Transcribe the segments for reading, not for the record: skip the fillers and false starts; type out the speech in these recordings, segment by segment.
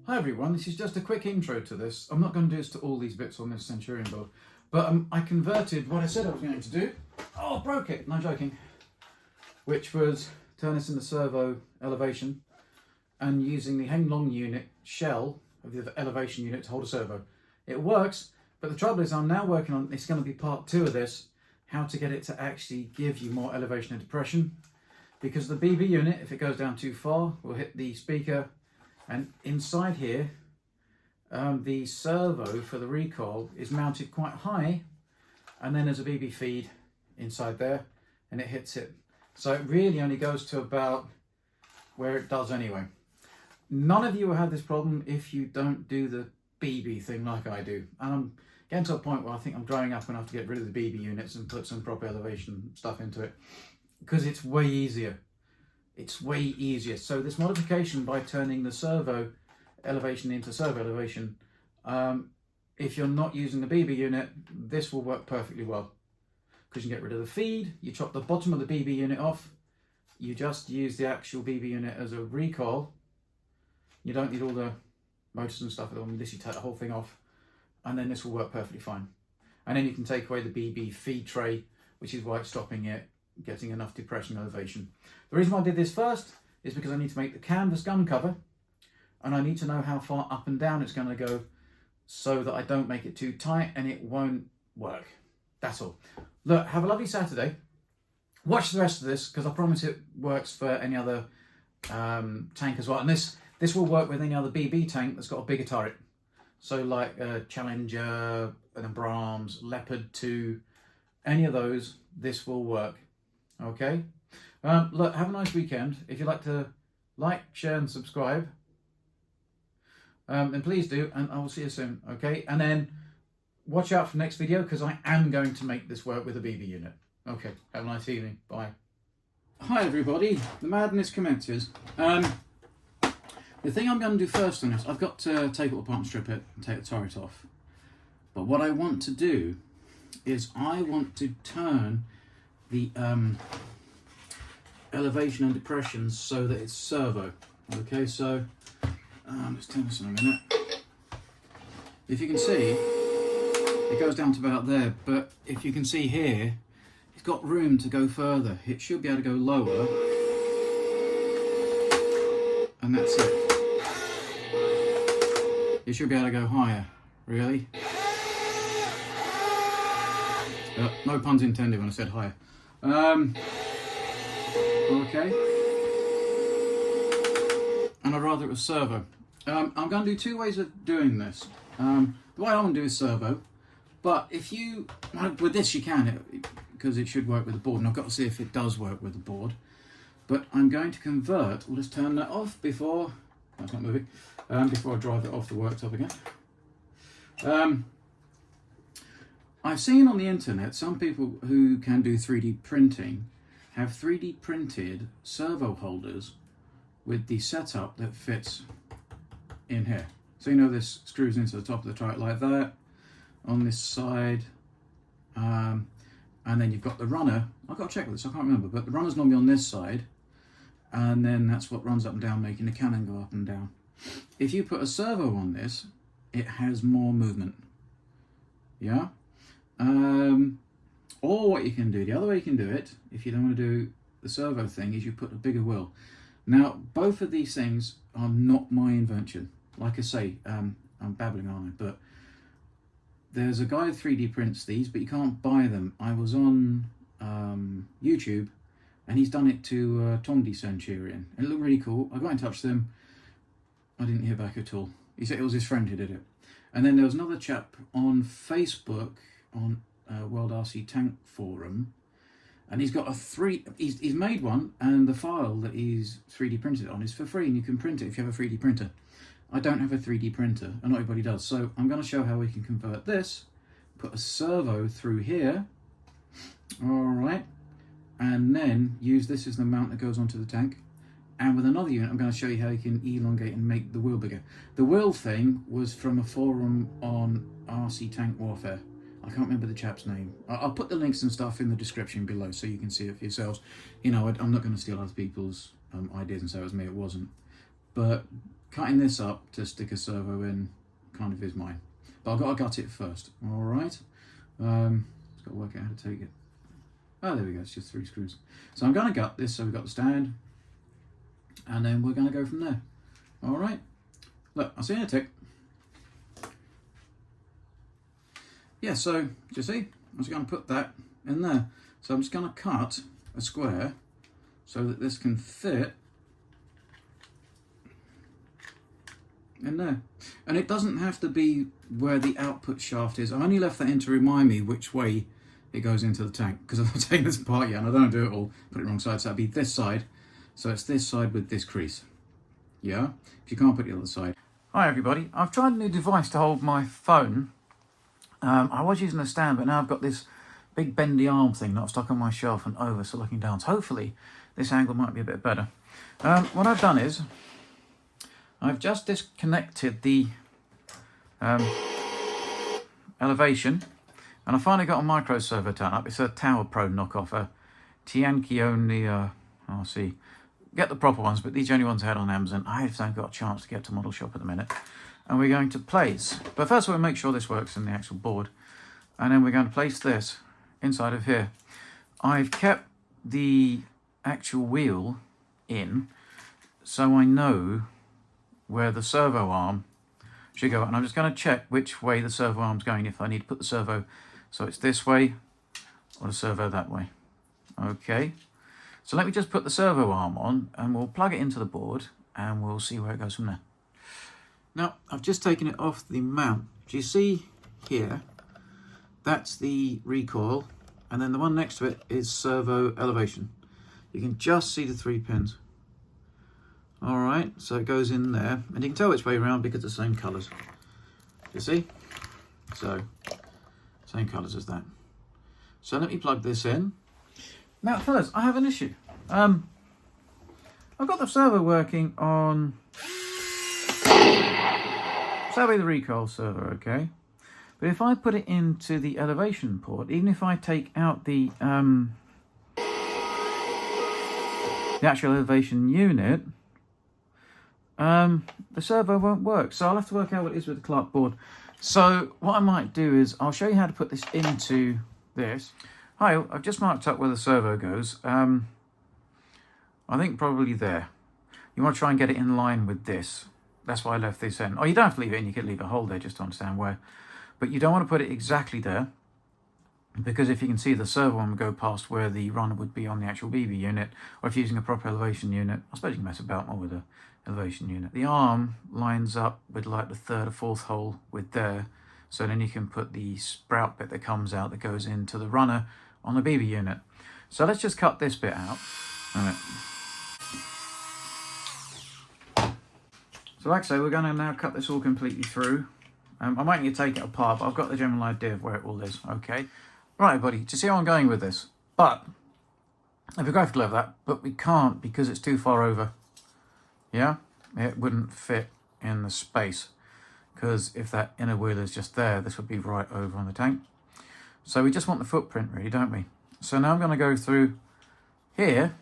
Hi everyone, this is just a quick intro to this. I'm not going to do this to all these bits on this Centurion build, but I converted what I said I was going to do. Oh, I broke it, no joking. Which was turn this into servo elevation and using the Heng Long unit shell of the elevation unit to hold a servo. It works, but the trouble is I'm now working on, it's going to be part 2 of this, how to get it to actually give you more elevation and depression. Because the BB unit, if it goes down too far, will hit the speaker. And inside here, the servo for the recoil is mounted quite high, and then there's a BB feed inside there, and it hits it. So it really only goes to about where it does anyway. None of you will have this problem if you don't do the BB thing like I do. And I'm getting to a point where I think I'm growing up enough to get rid of the BB units and put some proper elevation stuff into it, because it's way easier. It's way easier. So this modification by turning the servo elevation into servo elevation, if you're not using the BB unit, this will work perfectly well. Because you can get rid of the feed, you chop the bottom of the BB unit off, you just use the actual BB unit as a recoil. You don't need all the motors and stuff on this, you take the whole thing off, and then this will work perfectly fine. And then you can take away the BB feed tray, which is why it's stopping it getting enough depression elevation. The reason why I did this first is because I need to make the canvas gun cover, and I need to know how far up and down it's going to go so that I don't make it too tight and it won't work. That's all. Look, have a lovely Saturday. Watch the rest of this, because I promise it works for any other tank as well. And this will work with any other BB tank that's got a bigger turret. So like Challenger, an Brahms, Leopard 2, any of those, this will work. Okay, look, have a nice weekend. If you'd like to like, share and subscribe, then please do, and I will see you soon. Okay, and then watch out for the next video, because I am going to make this work with a BB unit. Okay, have a nice evening. Bye. Hi everybody, the madness commences. The thing I'm going to do first on this, I've got to take it apart and strip it and take the turret off. But what I want to do is I want to turn the elevation and depression so that it's servo. Okay, so let's turn this in a minute. If you can see, it goes down to about there, but if you can see here, it's got room to go further. It should be able to go lower, and that's it. It should be able to go higher, really. No puns intended when I said higher. Okay. And I'd rather it was servo. I'm going to do 2 ways of doing this. The way I want to do is servo, but if you, with this you can, because it should work with the board, and I've got to see if it does work with the board. But I'm going to convert, we'll just turn that off before, that's not moving, before I drive it off the worktop again. I've seen on the internet some people who can do 3D printing have 3D printed servo holders with the setup that fits in here. So you know this screws into the top of the turret like that, on this side, and then you've got the runner. I've got to check with this, I can't remember, but the runner's normally on this side, and then that's what runs up and down, making the cannon go up and down. If you put a servo on this, it has more movement. Yeah? Or what you can do, the other way you can do it, if you don't want to do the servo thing, is you put a bigger wheel. Now, both of these things are not my invention. Like I say, I'm babbling, aren't I? But there's a guy who 3D prints these, but you can't buy them. I was on YouTube, and he's done it to Tongde Centurion. It looked really cool. I got in touch with him. I didn't hear back at all. He said it was his friend who did it. And then there was another chap on Facebook, on World RC Tank Forum, and he's got he's made one, and the file that he's 3D printed on is for free, and you can print it if you have a 3D printer. I don't have a 3D printer, and not everybody does, so I'm going to show how we can convert this, put a servo through here, alright, and then use this as the mount that goes onto the tank. And with another unit, I'm going to show you how you can elongate and make the wheel bigger. The wheel thing was from a forum on RC Tank Warfare. I can't remember the chap's name. I'll put the links and stuff in the description below so you can see it for yourselves. You know, I'm not going to steal other people's ideas and say it was me, it wasn't. But cutting this up to stick a servo in kind of is mine. But I've got to gut it first. All right. Just got to work out how to take it. Oh, there we go. It's just 3 screws. So I'm going to gut this so we've got the stand. And then we're going to go from there. All right. Look, I'll see you in a tick. Yeah, so, do you see? I'm just going to put that in there. So I'm just going to cut a square so that this can fit in there. And it doesn't have to be where the output shaft is. I only left that in to remind me which way it goes into the tank, because I've not taken this apart yet and I don't do it all, put it wrong side, so that'd be this side. So it's this side with this crease. Yeah? If you can't put the other side. Hi everybody, I've tried a new device to hold my phone. I was using a stand, but now I've got this big bendy arm thing that I've stuck on my shelf and over, so looking down. So hopefully this angle might be a bit better. What I've done is, I've just disconnected the elevation, and I finally got a micro servo turn up. It's a Tower Pro knockoff, a Tianqioni RC. Get the proper ones, but these are the only ones I had on Amazon. I haven't got a chance to get to Model Shop at the minute. And we're going to place, but first we'll make sure this works in the actual board. And then we're going to place this inside of here. I've kept the actual wheel in, so I know where the servo arm should go. And I'm just going to check which way the servo arm's going, if I need to put the servo, so it's this way or the servo that way. Okay, so let me just put the servo arm on and we'll plug it into the board and we'll see where it goes from there. Now, I've just taken it off the mount. Do you see here? That's the recoil, and then the one next to it is servo elevation. You can just see the 3 pins. All right, so it goes in there, and you can tell which way around because it's the same colours. You see? So, same colours as that. So let me plug this in. Now, fellas, I have an issue. I've got the servo working on... So that'll be the recoil servo, okay? But if I put it into the elevation port, even if I take out the actual elevation unit, the servo won't work. So I'll have to work out what it is with the Clark board. So what I might do is I'll show you how to put this into this. Hi, I've just marked up where the servo goes. I think probably there. You want to try and get it in line with this. That's why I left this in. Oh, you don't have to leave it in, you could leave a hole there just to understand where. But you don't want to put it exactly there, because if you can see the servo arm will go past where the runner would be on the actual BB unit, or if you're using a proper elevation unit, I suppose you can mess about more with the elevation unit. The arm lines up with like the 3rd or 4th hole with there, so then you can put the sprout bit that comes out that goes into the runner on the BB unit. So let's just cut this bit out. All right. So like I say, we're going to now cut this all completely through. I might need to take it apart, but I've got the general idea of where it all is, okay? Right, buddy, to see how I'm going with this. But, if we go for that, but we can't because it's too far over. Yeah? It wouldn't fit in the space. Because if that inner wheel is just there, this would be right over on the tank. So we just want the footprint, really, don't we? So now I'm going to go through here,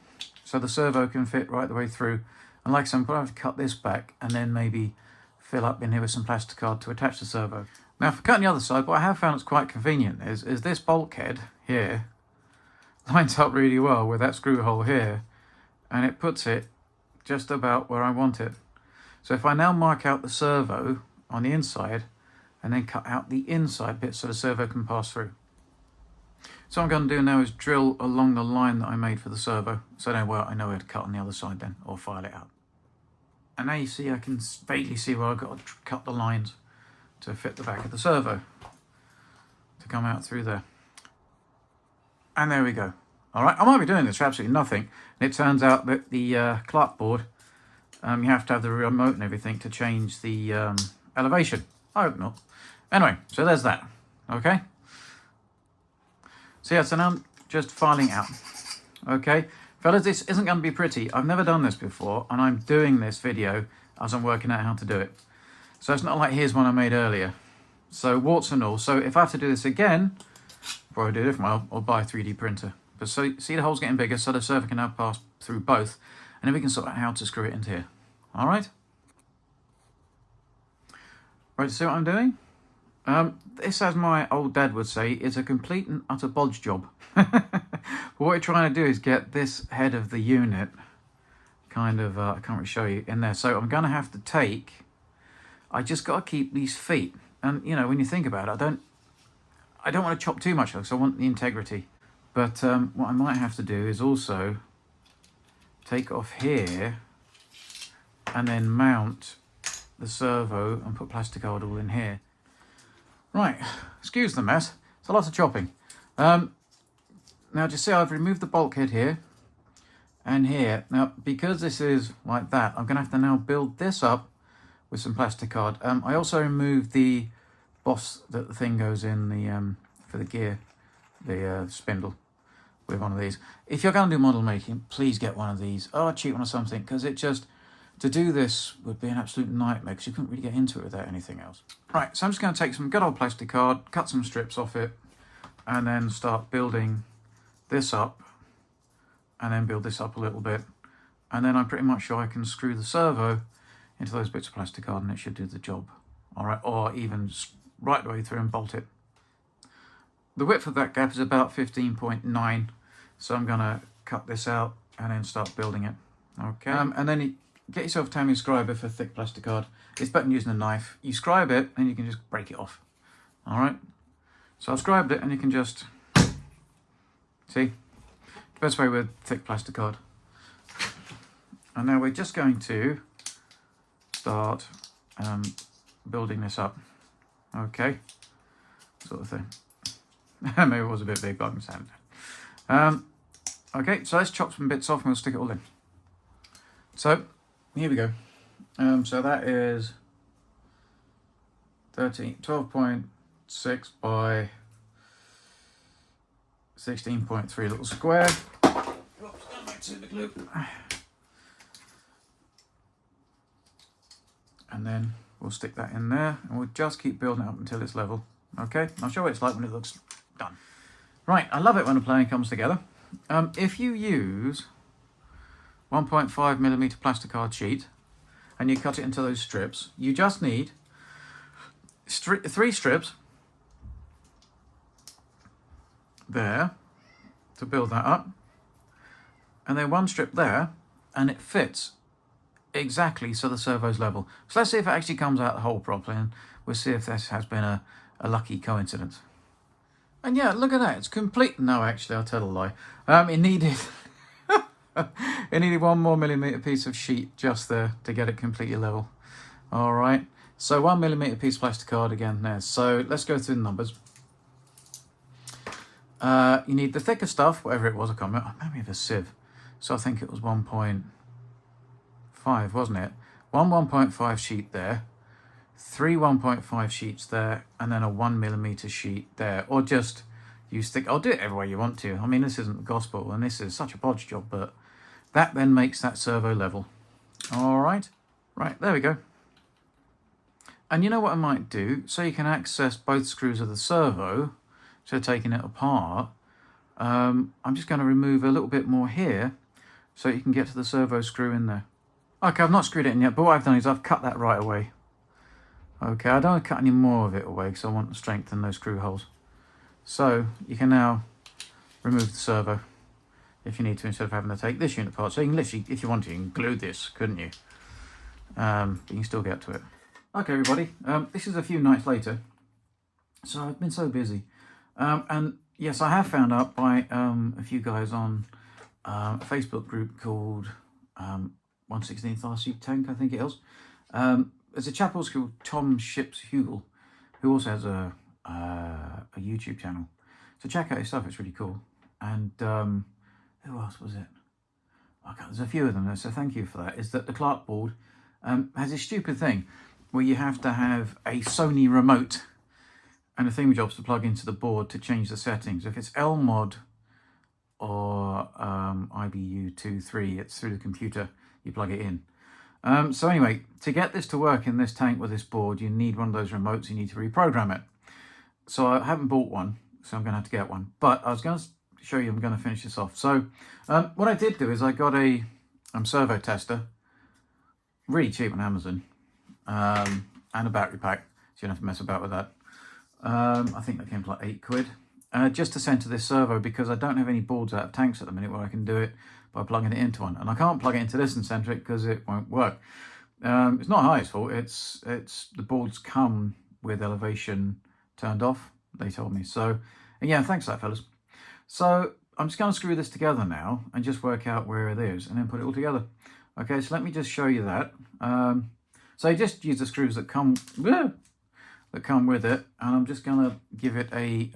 so the servo can fit right the way through. And like I said, I'm going to have to cut this back and then maybe fill up in here with some plastic card to attach the servo. Now for cutting the other side, what I have found is quite convenient is this bulkhead here lines up really well with that screw hole here, and it puts it just about where I want it. So if I now mark out the servo on the inside and then cut out the inside bit so the servo can pass through. So what I'm going to do now is drill along the line that I made for the servo, so I know where to cut on the other side then, or file it out. And now you see, I can vaguely see where I've got to cut the lines to fit the back of the servo to come out through there. And there we go. All right, I might be doing this for absolutely nothing. And it turns out that the Clark board, you have to have the remote and everything to change the elevation. I hope not. Anyway, so there's that. Okay. So yeah, so now I'm just filing out. Okay. Fellas, this isn't going to be pretty. I've never done this before, and I'm doing this video as I'm working out how to do it. So it's not like here's one I made earlier. So warts and all. So if I have to do this again, probably do it different, I'll buy a 3D printer. But so see the hole's getting bigger, so the servo can now pass through both, and then we can sort out how to screw it into here. All right? Right, see what I'm doing? This, as my old dad would say, is a complete and utter bodge job. But what we're trying to do is get this head of the unit kind of, I can't really show you, in there. So I'm going to have to take, I just got to keep these feet. And, you know, when you think about it, I don't want to chop too much because I want the integrity. But what I might have to do is also take off here and then mount the servo and put plastic card all in here. Right, excuse the mess. It's a lot of chopping. Now just see, I've removed the bulkhead here and here. Now, because this is like that, I'm going to have to now build this up with some plastic card. I also removed the boss that the thing goes in the for the gear, the spindle, with one of these. If you're going to do model making, please get one of these, or a cheap one or something, because it just, to do this would be an absolute nightmare because you couldn't really get into it without anything else. Right, so I'm just going to take some good old plastic card, cut some strips off it, and then start building this up, and then build this up a little bit. And then I'm pretty much sure I can screw the servo into those bits of plastic card and it should do the job. All right, or even right the way through and bolt it. The width of that gap is about 15.9, so I'm going to cut this out and then start building it. Okay, and then get yourself a Tamiya scriber for thick plastic card. It's better than using a knife. You scribe it and you can just break it off. All right, so I've scribed it and you can just see. The best way with thick plastic card. And now we're just going to start building this up. Okay, sort of thing. Maybe it was a bit big, but I can stand it. Okay, so let's chop some bits off and we'll stick it all in. So, here we go. So that is 12.6 by 16.3 little square. Oops, got my super glue. And then we'll stick that in there and we'll just keep building it up until it's level. Okay, I'll show what it's like when it looks done. Right, I love it when a plane comes together. If you use 1.5mm plastic card sheet and you cut it into those strips, you just need 3 strips there to build that up, and then 1 strip there, and it fits exactly so the servo's level. So let's see if it actually comes out the hole properly, and we'll see if this has been a lucky coincidence. And yeah, look at that, it's complete. No, actually, I'll tell a lie. It needed it needed 1 more millimeter piece of sheet just there to get it completely level. All right, so 1mm piece of plastic card again there. So let's go through the numbers. You need the thicker stuff, whatever it was, I can't remember. Maybe of a sieve. So I think it was 1.5, wasn't it? 1.5 sheet there, 3 1.5 sheets there, and then a 1mm sheet there. Or just use thick. I'll do it every way you want to. I mean, this isn't the gospel, and this is such a bodge job, but that then makes that servo level. All right. Right, there we go. And you know what I might do? So you can access both screws of the servo, so taking it apart, I'm just going to remove a little bit more here so you can get to the servo screw in there. Okay, I've not screwed it in yet, but what I've done is I've cut that right away. Okay, I don't want to cut any more of it away because I want to strengthen those screw holes. So you can now remove the servo if you need to, instead of having to take this unit apart. So you can literally, if you want to, you can glue this, couldn't you? But you can still get to it. Okay, everybody, this is a few nights later. So I've been so busy. And yes, I have found out by a few guys on a Facebook group called 1/16th RC Tank, I think it is. There's a chap also called Tom Ships Hugil, who also has a YouTube channel. So check out his stuff, it's really cool. And who else was it? There's a few of them there, so thank you for that. Is that the Clark board has this stupid thing where you have to have a Sony remote and the thingamajobs to plug into the board to change the settings. If it's LMOD or IBU23, it's through the computer, you plug it in. So anyway, to get this to work in this tank with this board, you need one of those remotes, you need to reprogram it. So I haven't bought one, so I'm going to have to get one. But I was going to show you, I'm going to finish this off. So what I did do is I got a servo tester, really cheap on Amazon, and a battery pack. you don't have to mess about with that. I think that came to like £8. Just to center this servo, because I don't have any boards out of tanks at the minute where I can do it by plugging it into one, and I can't plug it into this and center it because it won't work. It's not Haya's fault. It's the boards come with elevation turned off, they told me. So, and yeah, thanks for that, fellas. So I'm just going to screw this together now and just work out where it is and then put it all together. Okay, so let me just show you that. So I just use the screws that come with it, and I'm just going to give it a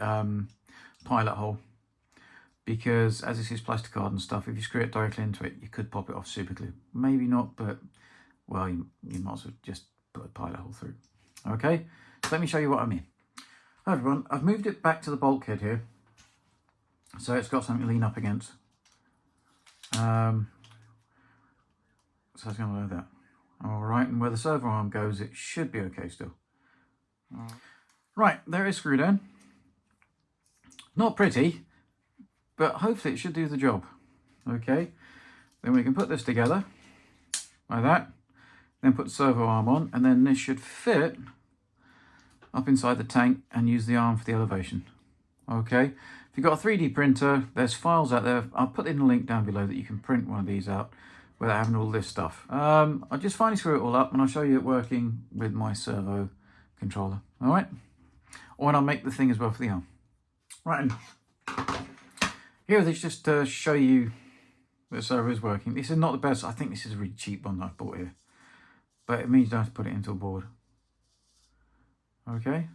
pilot hole, because as this is plasticard and stuff, if you screw it directly into it, you could pop it off super glue. Maybe not, but well, you might as well just put a pilot hole through. Okay, so let me show you what I mean. Hi everyone, I've moved it back to the bulkhead here, so it's got something to lean up against. So it's going to like that. All right, and where the servo arm goes, it should be okay still. Right, there it is screwed in. Not pretty, but hopefully it should do the job. Okay, then we can put this together like that, then put the servo arm on, and then this should fit up inside the tank and use the arm for the elevation. Okay, if you've got a 3D printer, there's files out there. I'll put in a link down below that you can print one of these out without having all this stuff. I'll just finally screw it all up and I'll show you it working with my servo controller. All right, or I'll make the thing as well for the arm. Right, and here it is, just to show you the servo is working. This is not the best. I think this is a really cheap one that I bought here, but it means you don't have to put it into a board. Okay,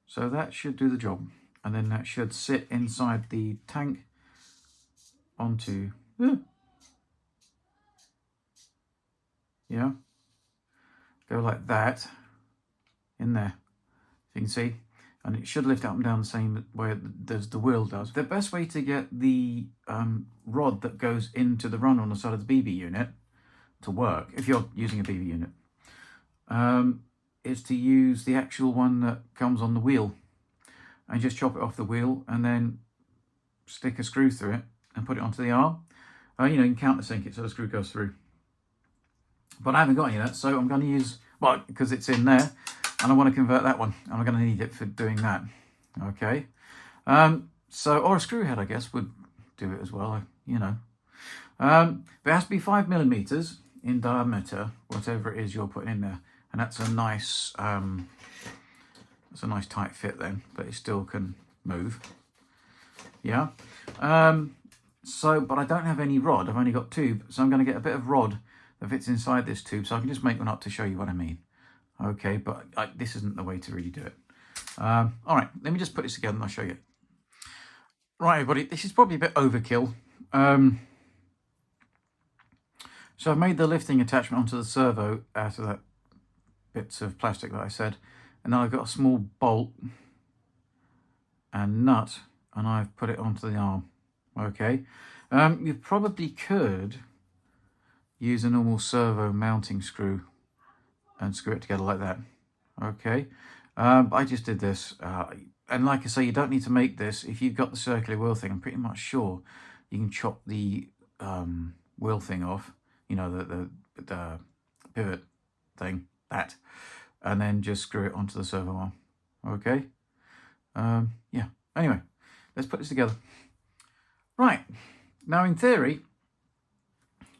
so that should do the job, and then that should sit inside the tank onto yeah, go like that in there, so you can see, and it should lift up and down the same way as the wheel does. The best way to get the rod that goes into the runner on the side of the BB unit to work, if you're using a BB unit, is to use the actual one that comes on the wheel, and just chop it off the wheel and then stick a screw through it and put it onto the arm. You know, you can countersink it so the screw goes through. But I haven't got any of that, so I'm going to use, well, because it's in there, and I want to convert that one, and I'm going to need it for doing that. Okay, so, or a screw head, I guess, would do it as well, you know. But it has to be 5mm in diameter, whatever it is you're putting in there, and that's a nice tight fit then, but it still can move. Yeah. So, but I don't have any rod. I've only got tube, so I'm going to get a bit of rod that fits inside this tube, so I can just make one up to show you what I mean. Okay, but this isn't the way to really do it. All right, let me just put this together and I'll show you. Right, everybody, this is probably a bit overkill. So I've made the lifting attachment onto the servo out of that bits of plastic that I said, and then I've got a small bolt and nut, and I've put it onto the arm. Okay, you probably could use a normal servo mounting screw and screw it together like that. Okay, but I just did this, and like I say, you don't need to make this. If you've got the circular wheel thing, I'm pretty much sure you can chop the wheel thing off, you know, the pivot thing, that, and then just screw it onto the servo arm. Okay, yeah, anyway, let's put this together. Right, now in theory,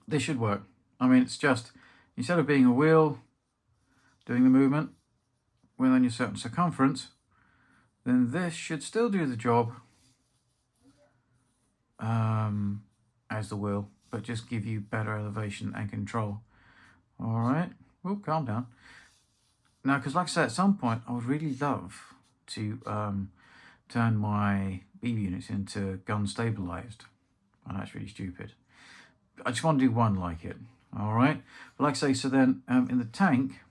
this should work. I mean, it's just, instead of being a wheel doing the movement within your certain circumference, then this should still do the job as the wheel, but just give you better elevation and control. All right, oh, calm down. Now, because like I said, at some point, I would really love to turn my BB units into gun stabilized. And that's really stupid. I just want to do one like it. All right, but like I say, so then in the tank,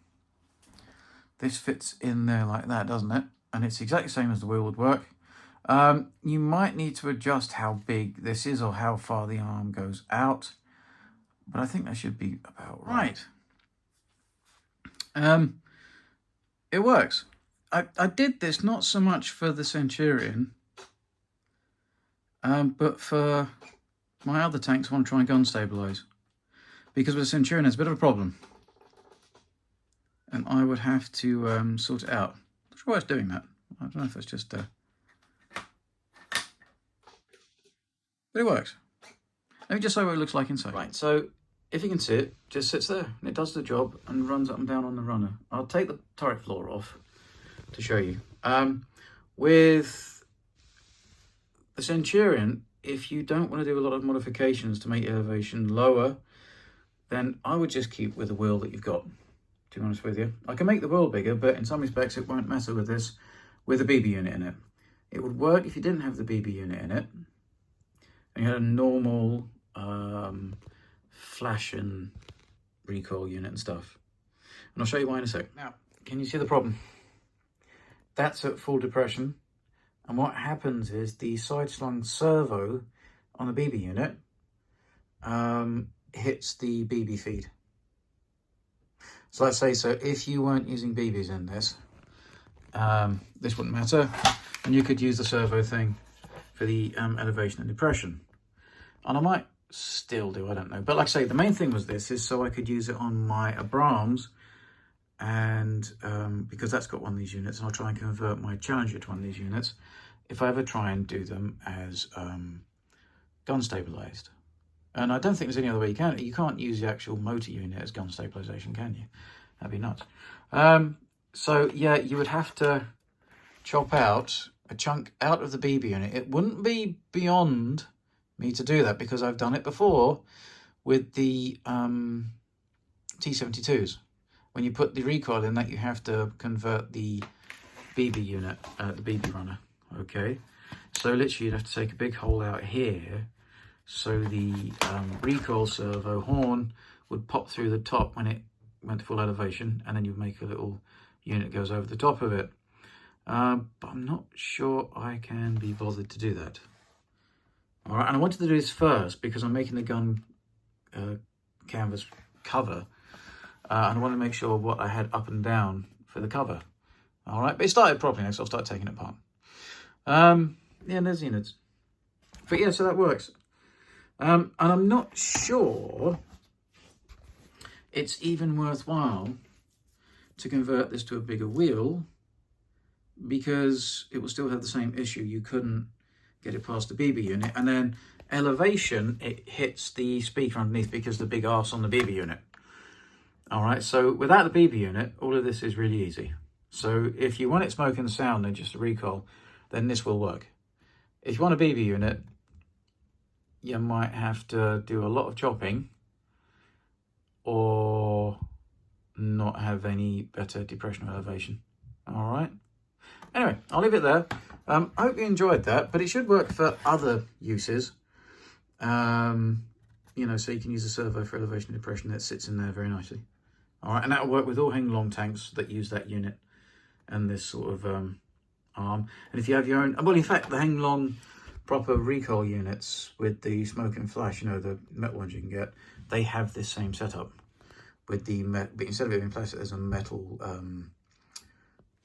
this fits in there like that, doesn't it? And it's exactly the same as the wheel would work. You might need to adjust how big this is or how far the arm goes out, but I think that should be about right. It works. I did this not so much for the Centurion, but for my other tanks I want to try and gun stabilize. Because with the Centurion, there's a bit of a problem. and I would have to sort it out. I'm not sure why it's doing that. I don't know if it's just... But it works. Let me just show what it looks like inside. Right, so if you can see it, just sits there and it does the job and runs up and down on the runner. I'll take the turret floor off to show you. With the Centurion, if you don't want to do a lot of modifications to make elevation lower, then I would just keep with the wheel that you've got, to be honest with you. I can make the wheel bigger, but in some respects it won't matter with this, with a BB unit in it. It would work if you didn't have the BB unit in it, and you had a normal flash and recoil unit and stuff. And I'll show you why in a sec. Now, can you see the problem? That's at full depression, and what happens is the side-slung servo on the BB unit hits the BB feed. So let's say, so if you weren't using BBs in this, this wouldn't matter, and you could use the servo thing for the elevation and depression. And I might still do, I don't know. But like I say, the main thing was this is so I could use it on my Abrams, and because that's got one of these units, and I'll try and convert my Challenger to one of these units if I ever try and do them as gun stabilized. And I don't think there's any other way you can't use the actual motor unit as gun stabilization, can you? That'd be nuts. So yeah, you would have to chop out a chunk out of the BB unit. It wouldn't be beyond me to do that because I've done it before with the T-72s. When you put the recoil in that, you have to convert the BB unit, the BB runner. Okay, so literally you'd have to take a big hole out here so the recoil servo horn would pop through the top when it went to full elevation, and then you'd make a little unit that goes over the top of it. But I'm not sure I can be bothered to do that. All right, and I wanted to do this first because I'm making the gun canvas cover, and I want to make sure what I had up and down for the cover. All right, but it started properly now, so I'll start taking it apart. Yeah, there's units. But yeah, so that works. And I'm not sure it's even worthwhile to convert this to a bigger wheel because it will still have the same issue. You couldn't get it past the BB unit, and then elevation, it hits the speaker underneath because the big arse on the BB unit. All right, so without the BB unit, all of this is really easy. So if you want it smoke and sound and just a recoil, then this will work. If you want a BB unit, you might have to do a lot of chopping or not have any better depression or elevation. All right. Anyway, I'll leave it there. I hope you enjoyed that, but it should work for other uses. You know, so you can use a servo for elevation and depression that sits in there very nicely. All right, and that'll work with all Heng Long tanks that use that unit and this sort of arm. And if you have your own, well, in fact, the Heng Long proper recoil units with the smoke and flash, you know, the metal ones you can get, they have this same setup with the but instead of it being plastic, there's a metal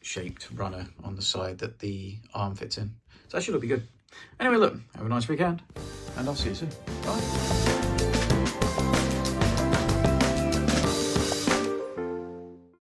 shaped runner on the side that the arm fits in. So that should all be good. Anyway, look, have a nice weekend, and I'll see you soon. Bye.